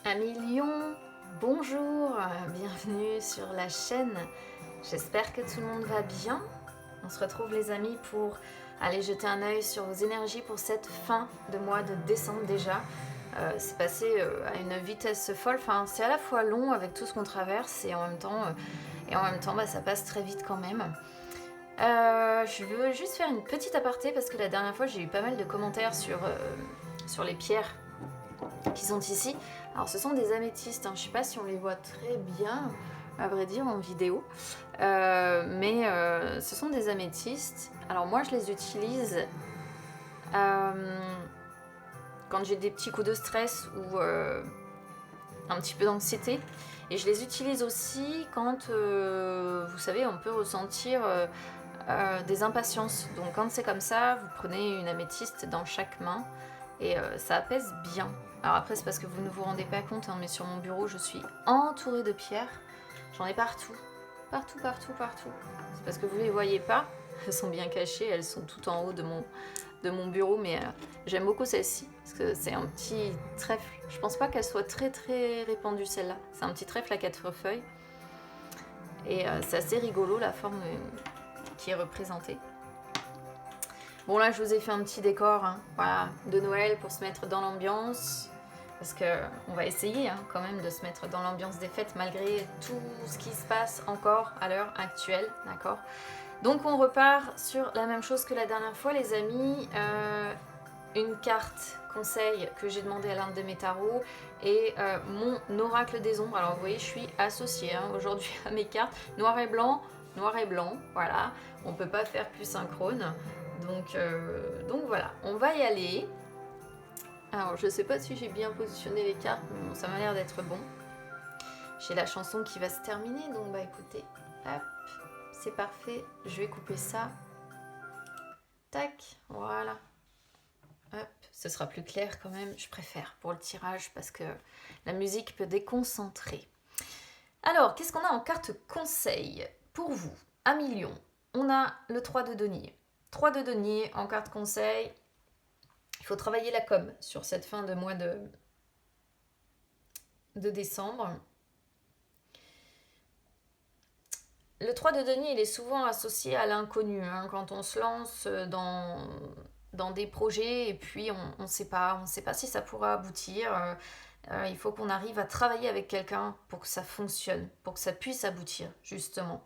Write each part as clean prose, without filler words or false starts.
Amis Lion, bonjour, bienvenue sur la chaîne. J'espère que tout le monde va bien. On se retrouve les amis pour aller jeter un œil sur vos énergies pour cette fin de mois de décembre déjà. C'est passé à une vitesse folle, enfin, c'est à la fois long avec tout ce qu'on traverse et en même temps bah, ça passe très vite quand même. Je veux juste faire une petite aparté parce que la dernière fois j'ai eu pas mal de commentaires sur les pierres qui sont ici. Alors ce sont des améthystes, hein. Je ne sais pas si on les voit très bien, à vrai dire, en vidéo. Mais ce sont des améthystes. Alors moi je les utilise quand j'ai des petits coups de stress ou un petit peu d'anxiété. Et je les utilise aussi quand, vous savez, on peut ressentir des impatiences. Donc quand c'est comme ça, vous prenez une améthyste dans chaque main et ça apaise bien. Alors après c'est parce que vous ne vous rendez pas compte, hein, mais sur mon bureau je suis entourée de pierres. J'en ai partout, partout, partout, partout. C'est parce que vous ne les voyez pas, elles sont bien cachées, elles sont tout en haut de mon bureau, mais j'aime beaucoup celle-ci parce que c'est un petit trèfle. Je pense pas qu'elle soit très très répandue celle-là. C'est un petit trèfle à 4 feuilles et c'est assez rigolo la forme qui est représentée. Bon là je vous ai fait un petit décor, hein, voilà, de Noël pour se mettre dans l'ambiance, parce qu'on va essayer hein, quand même de se mettre dans l'ambiance des fêtes malgré tout ce qui se passe encore à l'heure actuelle, d'accord. Donc on repart sur la même chose que la dernière fois les amis, une carte conseil que j'ai demandé à l'un de mes tarots et mon oracle des ombres. Alors vous voyez je suis associée hein, aujourd'hui à mes cartes, noir et blanc, voilà, on peut pas faire plus synchrone. Donc voilà, on va y aller. Alors je sais pas si j'ai bien positionné les cartes, mais bon, ça m'a l'air d'être bon. J'ai la chanson qui va se terminer, donc bah écoutez, hop, c'est parfait. Je vais couper ça. Tac, voilà. Hop, ce sera plus clair quand même, je préfère pour le tirage parce que la musique peut déconcentrer. Alors, qu'est-ce qu'on a en carte conseil pour vous, à million? On a le 3 de denier. 3 de denier en carte conseil. Il faut travailler la com sur cette fin de mois de décembre. Le 3 de denier, il est souvent associé à l'inconnu. Hein, quand on se lance dans des projets et puis on ne sait pas si ça pourra aboutir. Il faut qu'on arrive à travailler avec quelqu'un pour que ça fonctionne, pour que ça puisse aboutir, justement.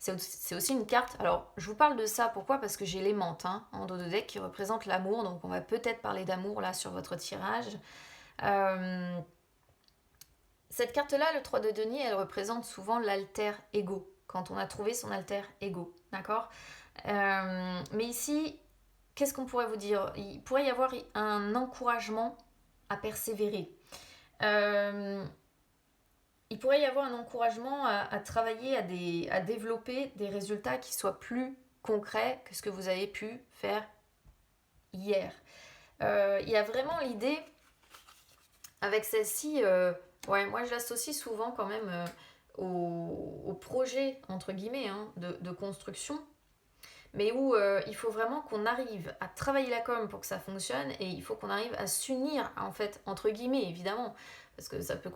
C'est aussi une carte. Alors, je vous parle de ça, pourquoi? Parce que j'ai les menthes hein, en dos de deck qui représentent l'amour. Donc, on va peut-être parler d'amour là sur votre tirage. Cette carte-là, le 3 de denier, elle représente souvent l'alter ego. Quand on a trouvé son alter ego, d'accord. Mais ici, qu'est-ce qu'on pourrait vous dire? Il pourrait y avoir un encouragement à persévérer. Il pourrait y avoir un encouragement à travailler, à développer des résultats qui soient plus concrets que ce que vous avez pu faire hier. Il y a vraiment l'idée, avec celle-ci, ouais, moi je l'associe souvent quand même au projet, entre guillemets, hein, de construction, mais où il faut vraiment qu'on arrive à travailler la com pour que ça fonctionne et il faut qu'on arrive à s'unir, en fait, entre guillemets, évidemment, parce que ça peut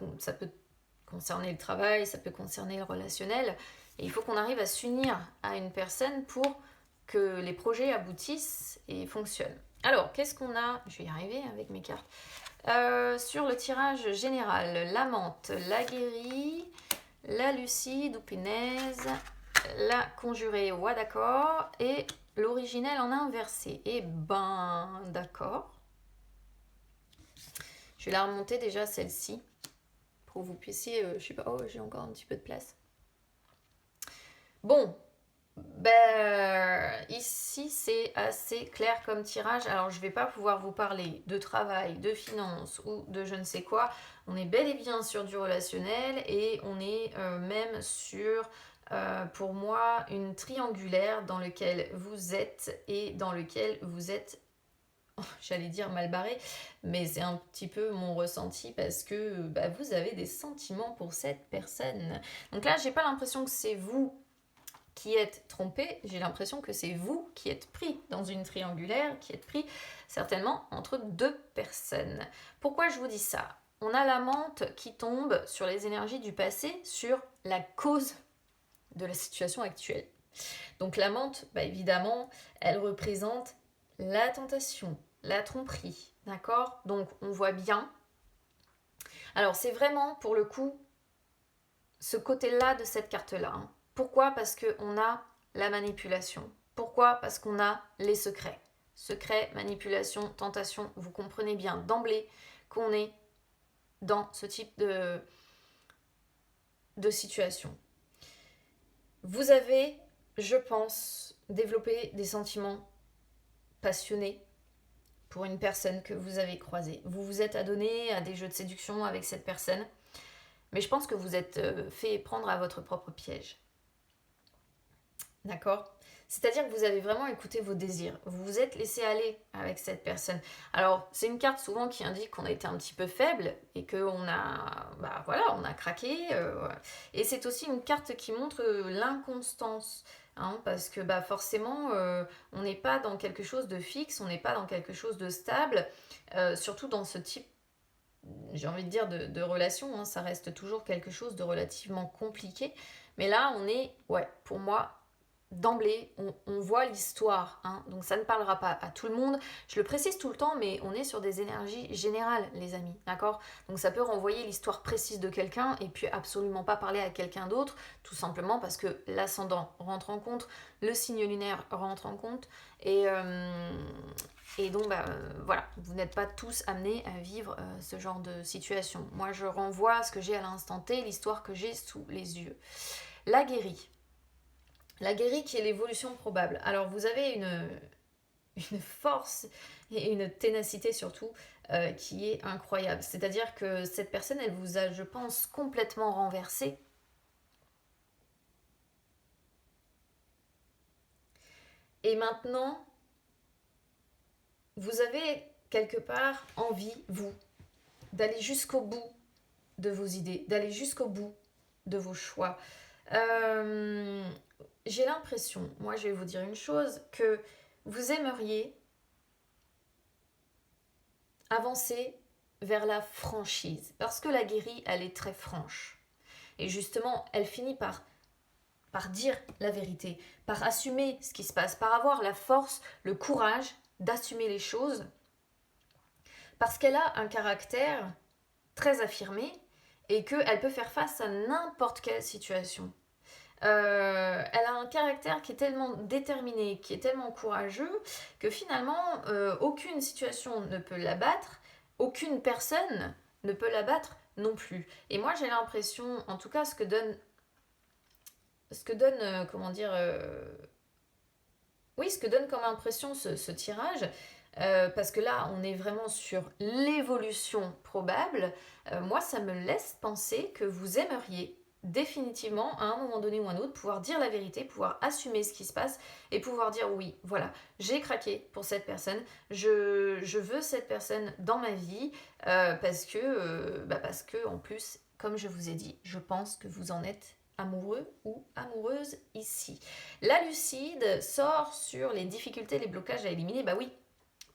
concerner le travail, ça peut concerner le relationnel, et il faut qu'on arrive à s'unir à une personne pour que les projets aboutissent et fonctionnent. Alors, qu'est-ce qu'on a? Je vais y arriver avec mes cartes. Sur le tirage général, la menthe, la guérie, la lucide ou punaise, la conjurée, ouais d'accord, et l'originel en inversé. Et ben d'accord. Je vais la remonter déjà celle-ci pour que vous puissiez, je sais pas, oh j'ai encore un petit peu de place. Bon, ben ici c'est assez clair comme tirage. Alors je vais pas pouvoir vous parler de travail, de finance ou de je ne sais quoi. On est bel et bien sur du relationnel et on est même sur pour moi une triangulaire dans lequel vous êtes et dans lequel vous êtes, j'allais dire mal barré, mais c'est un petit peu mon ressenti parce que bah, vous avez des sentiments pour cette personne. Donc là j'ai pas l'impression que c'est vous qui êtes trompé, j'ai l'impression que c'est vous qui êtes pris dans une triangulaire, qui êtes pris certainement entre deux personnes. Pourquoi je vous dis ça? on a la menthe qui tombe sur les énergies du passé, sur la cause de la situation actuelle. Donc la menthe, évidemment, elle représente la tentation, la tromperie, d'accord? Donc on voit bien. Alors c'est vraiment, pour le coup, ce côté-là de cette carte-là. Hein. Pourquoi? Parce qu'on a la manipulation. Pourquoi? Parce qu'on a les secrets. Secrets, manipulation, tentation, vous comprenez bien d'emblée qu'on est dans ce type de situation. Vous avez, je pense, développé des sentiments passionnés pour une personne que vous avez croisée. Vous vous êtes adonné à des jeux de séduction avec cette personne, mais je pense que vous êtes fait prendre à votre propre piège. D'accord? C'est-à-dire que vous avez vraiment écouté vos désirs. Vous vous êtes laissé aller avec cette personne. Alors, c'est une carte souvent qui indique qu'on a été un petit peu faible et qu'on a, on a craqué. Et c'est aussi une carte qui montre l'inconstance. Hein, parce que forcément, on n'est pas dans quelque chose de fixe, on n'est pas dans quelque chose de stable. Surtout dans ce type, j'ai envie de dire, de relation. Hein, ça reste toujours quelque chose de relativement compliqué. Mais là, on est, pour moi, d'emblée, on voit l'histoire, hein, donc ça ne parlera pas à tout le monde. Je le précise tout le temps, mais on est sur des énergies générales, les amis, d'accord? Donc ça peut renvoyer l'histoire précise de quelqu'un et puis absolument pas parler à quelqu'un d'autre, tout simplement parce que l'ascendant rentre en compte, le signe lunaire rentre en compte, et donc voilà, vous n'êtes pas tous amenés à vivre ce genre de situation. Moi, je renvoie à ce que j'ai à l'instant T, l'histoire que j'ai sous les yeux. La guérie. La guérie qui est l'évolution probable. Alors vous avez une force et une ténacité surtout qui est incroyable. C'est-à-dire que cette personne, elle vous a, je pense, complètement renversé. Et maintenant, vous avez quelque part envie, vous, d'aller jusqu'au bout de vos idées, d'aller jusqu'au bout de vos choix. J'ai l'impression, moi je vais vous dire une chose, que vous aimeriez avancer vers la franchise. Parce que la guérie, elle est très franche. Et justement, elle finit par dire la vérité, par assumer ce qui se passe, par avoir la force, le courage d'assumer les choses. Parce qu'elle a un caractère très affirmé et qu'elle peut faire face à n'importe quelle situation. Elle a un caractère qui est tellement déterminé, qui est tellement courageux, que finalement, aucune situation ne peut l'abattre, aucune personne ne peut l'abattre non plus. Et moi, j'ai l'impression, en tout cas, ce que donne comme impression ce tirage, parce que là, on est vraiment sur l'évolution probable, moi, ça me laisse penser que vous aimeriez définitivement, à un moment donné ou un autre, pouvoir dire la vérité, pouvoir assumer ce qui se passe et pouvoir dire oui, voilà, j'ai craqué pour cette personne, je veux cette personne dans ma vie parce que en plus, comme je vous ai dit, je pense que vous en êtes amoureux ou amoureuse ici. La lucide sort sur les difficultés, les blocages à éliminer. Bah oui,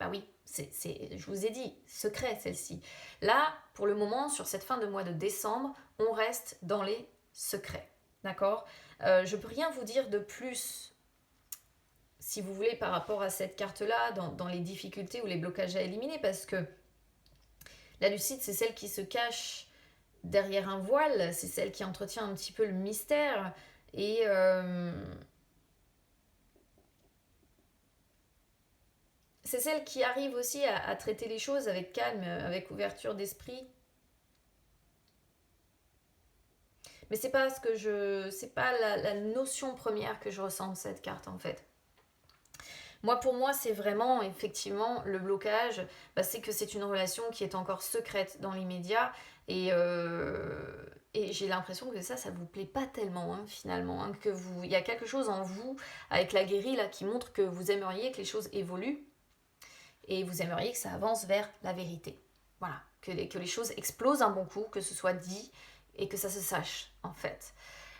je vous ai dit, secret celle-ci. Là, pour le moment, sur cette fin de mois de décembre, on reste dans les secrets. D'accord? Je ne peux rien vous dire de plus, si vous voulez, par rapport à cette carte-là, dans les difficultés ou les blocages à éliminer, parce que la lucide, c'est celle qui se cache derrière un voile, c'est celle qui entretient un petit peu le mystère, et c'est celle qui arrive aussi à traiter les choses avec calme, avec ouverture d'esprit. Mais c'est pas la notion première que je ressens de cette carte en fait. Pour moi, c'est vraiment effectivement le blocage, c'est que c'est une relation qui est encore secrète dans l'immédiat et j'ai l'impression que ça vous plaît pas tellement finalement, que il y a quelque chose en vous avec la guérie là qui montre que vous aimeriez que les choses évoluent et vous aimeriez que ça avance vers la vérité. Voilà, que les choses explosent un bon coup, que ce soit dit et que ça se sache en fait.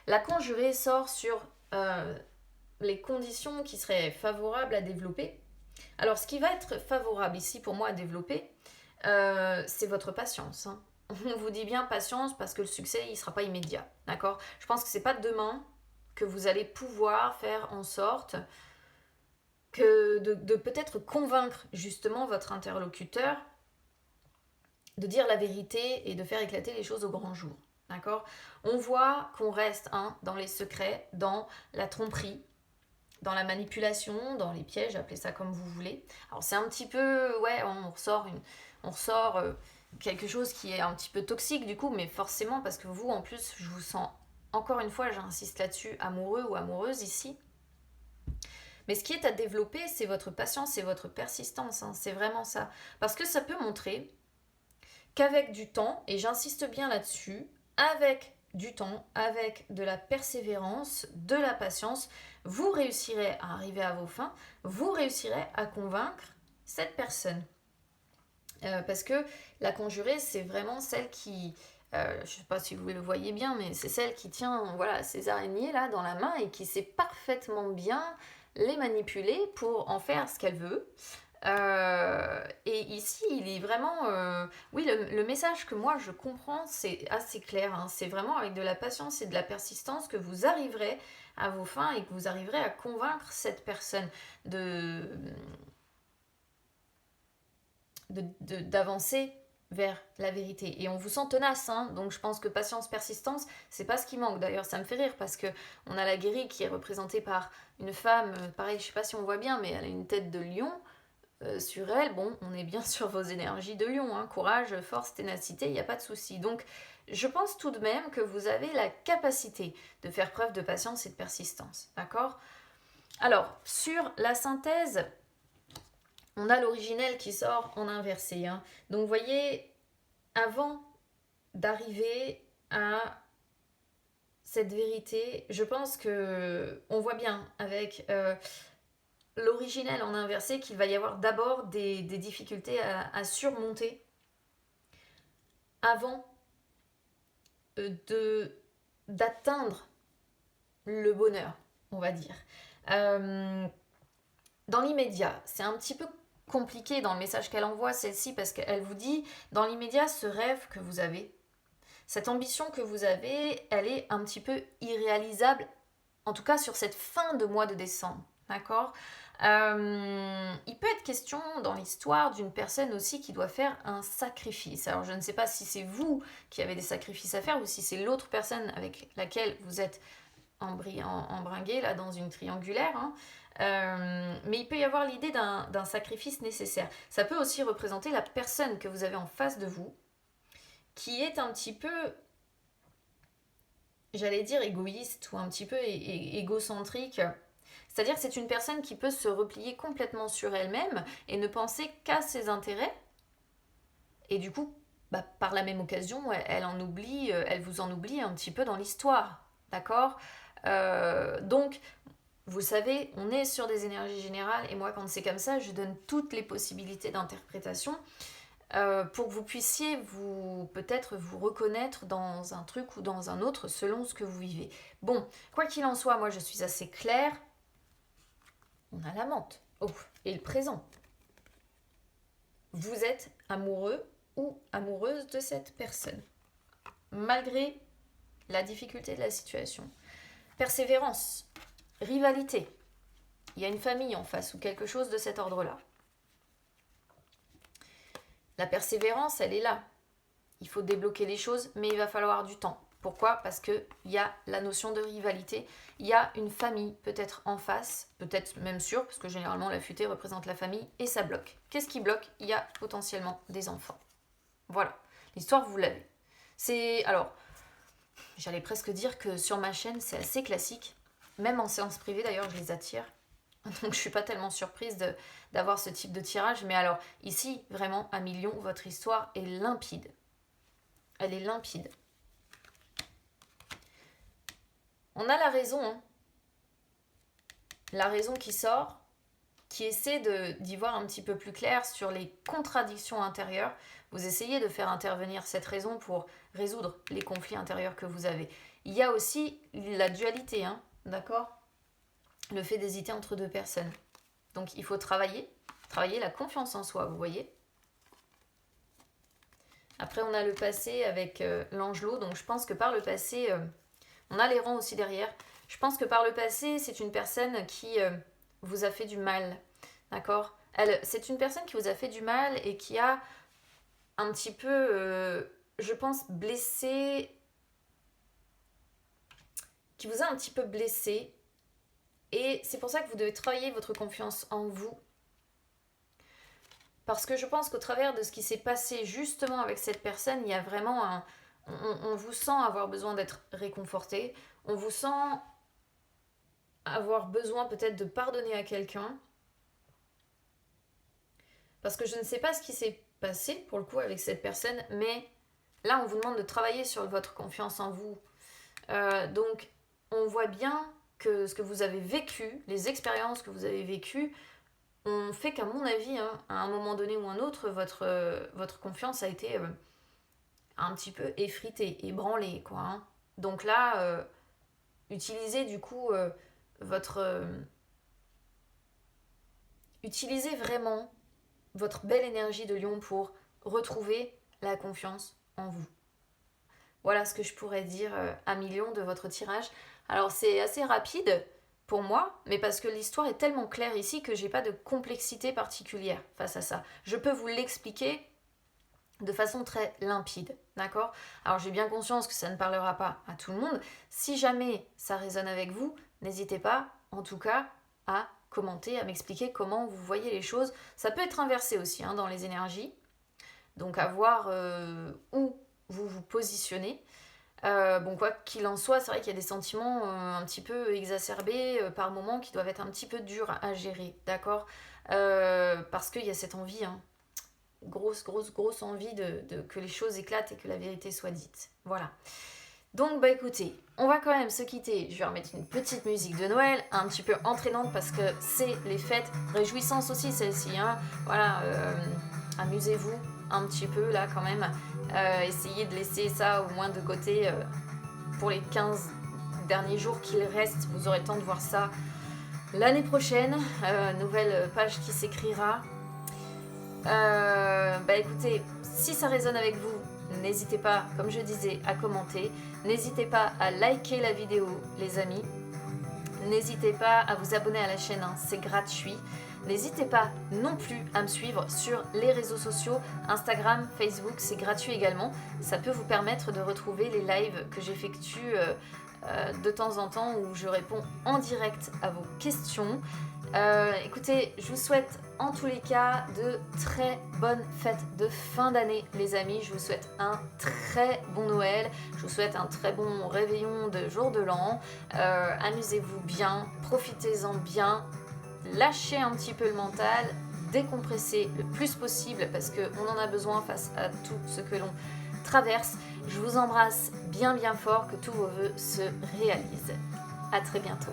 La conjurée sort sur les conditions qui seraient favorables à développer. Alors ce qui va être favorable ici pour moi à développer, c'est votre patience. on vous dit bien patience parce que le succès, il ne sera pas immédiat. D'accord? Je pense que c'est pas demain que vous allez pouvoir faire en sorte que de peut-être convaincre justement votre interlocuteur de dire la vérité et de faire éclater les choses au grand jour. D'accord? On voit qu'on reste dans les secrets, dans la tromperie, dans la manipulation, dans les pièges, appelez ça comme vous voulez. Alors c'est un petit peu, ouais, on ressort quelque chose qui est un petit peu toxique du coup, mais forcément parce que vous, en plus, je vous sens, encore une fois, j'insiste là-dessus, amoureux ou amoureuse ici. Mais ce qui est à développer, c'est votre patience et votre persistance, c'est vraiment ça. Parce que ça peut montrer qu'avec du temps, et j'insiste bien là-dessus, avec du temps, avec de la persévérance, de la patience, vous réussirez à arriver à vos fins, vous réussirez à convaincre cette personne. Parce que la conjurée, c'est vraiment celle qui, je ne sais pas si vous le voyez bien, mais c'est celle qui tient ces araignées là dans la main et qui sait parfaitement bien les manipuler pour en faire ce qu'elle veut. Et ici, il est vraiment... oui, le message que moi je comprends, c'est assez clair. C'est vraiment avec de la patience et de la persistance que vous arriverez à vos fins et que vous arriverez à convaincre cette personne d'avancer vers la vérité. Et on vous sent tenace, donc je pense que patience, persistance, c'est pas ce qui manque. D'ailleurs, ça me fait rire parce que on a la guérie qui est représentée par une femme, pareil, je sais pas si on voit bien, mais elle a une tête de lion. Sur elle, bon, on est bien sur vos énergies de lion, courage, force, ténacité, il n'y a pas de souci. Donc, je pense tout de même que vous avez la capacité de faire preuve de patience et de persistance, d'accord? Alors, sur la synthèse, on a l'originel qui sort en inversé. Donc, vous voyez, avant d'arriver à cette vérité, je pense que on voit bien avec... l'originel en inversé qu'il va y avoir d'abord des difficultés à surmonter avant d'atteindre le bonheur, on va dire. Dans l'immédiat, c'est un petit peu compliqué dans le message qu'elle envoie, celle-ci, parce qu'elle vous dit, dans l'immédiat, ce rêve que vous avez, cette ambition que vous avez, elle est un petit peu irréalisable, en tout cas sur cette fin de mois de décembre. D'accord? Il peut être question dans l'histoire d'une personne aussi qui doit faire un sacrifice. Alors je ne sais pas si c'est vous qui avez des sacrifices à faire ou si c'est l'autre personne avec laquelle vous êtes embringué là dans une triangulaire. Mais il peut y avoir l'idée d'un sacrifice nécessaire. Ça peut aussi représenter la personne que vous avez en face de vous qui est un petit peu, j'allais dire égoïste ou un petit peu égocentrique. C'est-à-dire que c'est une personne qui peut se replier complètement sur elle-même et ne penser qu'à ses intérêts. Et du coup, par la même occasion, elle vous en oublie un petit peu dans l'histoire. D'accord? Donc, vous savez, on est sur des énergies générales et moi, quand c'est comme ça, je donne toutes les possibilités d'interprétation pour que vous puissiez peut-être vous reconnaître dans un truc ou dans un autre selon ce que vous vivez. Bon, quoi qu'il en soit, moi, je suis assez claire. On a la menthe. Et le présent. Vous êtes amoureux ou amoureuse de cette personne. Malgré la difficulté de la situation. Persévérance. Rivalité. Il y a une famille en face ou quelque chose de cet ordre-là. La persévérance, elle est là. Il faut débloquer les choses, mais il va falloir du temps. Pourquoi? Parce qu'il y a la notion de rivalité, il y a une famille peut-être en face, peut-être même sûr, parce que généralement la futaie représente la famille, et ça bloque. Qu'est-ce qui bloque? Il y a potentiellement des enfants. Voilà, l'histoire vous l'avez. Alors, j'allais presque dire que sur ma chaîne c'est assez classique, même en séance privée d'ailleurs je les attire, donc je suis pas tellement surprise d'avoir ce type de tirage, mais alors ici, vraiment à million, votre histoire est limpide. Elle est limpide. On a la raison, la raison qui sort, qui essaie d'y voir un petit peu plus clair sur les contradictions intérieures. Vous essayez de faire intervenir cette raison pour résoudre les conflits intérieurs que vous avez. Il y a aussi la dualité, d'accord? Le fait d'hésiter entre deux personnes. Donc il faut travailler la confiance en soi, vous voyez? Après, on a le passé avec l'Angelot. Donc, je pense que par le passé, on a les rangs aussi derrière. Je pense que par le passé, c'est une personne qui vous a fait du mal. D'accord? C'est une personne qui vous a fait du mal et qui a un petit peu, je pense, blessé. Qui vous a un petit peu blessé. Et c'est pour ça que vous devez travailler votre confiance en vous. Parce que je pense qu'au travers de ce qui s'est passé justement avec cette personne, il y a vraiment un... On vous sent avoir besoin d'être réconforté. On vous sent avoir besoin peut-être de pardonner à quelqu'un. Parce que je ne sais pas ce qui s'est passé pour le coup avec cette personne, mais là on vous demande de travailler sur votre confiance en vous. Donc on voit bien que ce que vous avez vécu, les expériences que vous avez vécues, ont fait qu'à mon avis, à un moment donné ou un autre, votre confiance a été un petit peu effritée, ébranlée, quoi. Donc là, utilisez du coup utilisez vraiment votre belle énergie de lion pour retrouver la confiance en vous. Voilà ce que je pourrais dire à million de votre tirage. Alors c'est assez rapide pour moi, mais parce que l'histoire est tellement claire ici que j'ai pas de complexité particulière face à ça. Je peux vous l'expliquer de façon très limpide, d'accord? Alors j'ai bien conscience que ça ne parlera pas à tout le monde. Si jamais ça résonne avec vous, n'hésitez pas, en tout cas, à commenter, à m'expliquer comment vous voyez les choses. Ça peut être inversé aussi dans les énergies, donc à voir où vous vous positionnez. Bon, quoi qu'il en soit, c'est vrai qu'il y a des sentiments un petit peu exacerbés par moments qui doivent être un petit peu durs à gérer, d'accord? Parce qu'il y a cette envie, grosse envie que les choses éclatent et que la vérité soit dite. Voilà. Donc, bah écoutez, on va quand même se quitter. Je vais remettre une petite musique de Noël, un petit peu entraînante parce que c'est les fêtes. Réjouissance aussi, celle-ci, Voilà, amusez-vous un petit peu là quand même. Essayez de laisser ça au moins de côté pour les 15 derniers jours qu'il reste. Vous aurez le temps de voir ça l'année prochaine. Nouvelle page qui s'écrira. Bah écoutez, si ça résonne avec vous, n'hésitez pas, comme je disais, à commenter. N'hésitez pas à liker la vidéo, les amis. N'hésitez pas à vous abonner à la chaîne, c'est gratuit. N'hésitez pas non plus à me suivre sur les réseaux sociaux, Instagram, Facebook, c'est gratuit également. Ça peut vous permettre de retrouver les lives que j'effectue de temps en temps où je réponds en direct à vos questions. Écoutez, je vous souhaite en tous les cas de très bonnes fêtes de fin d'année, les amis. Je vous souhaite un très bon Noël. Je vous souhaite un très bon réveillon de jour de l'an. Amusez-vous bien, profitez-en bien. Lâchez un petit peu le mental, décompressez le plus possible parce qu'on en a besoin face à tout ce que l'on traverse. Je vous embrasse bien fort, que tous vos vœux se réalisent. À très bientôt.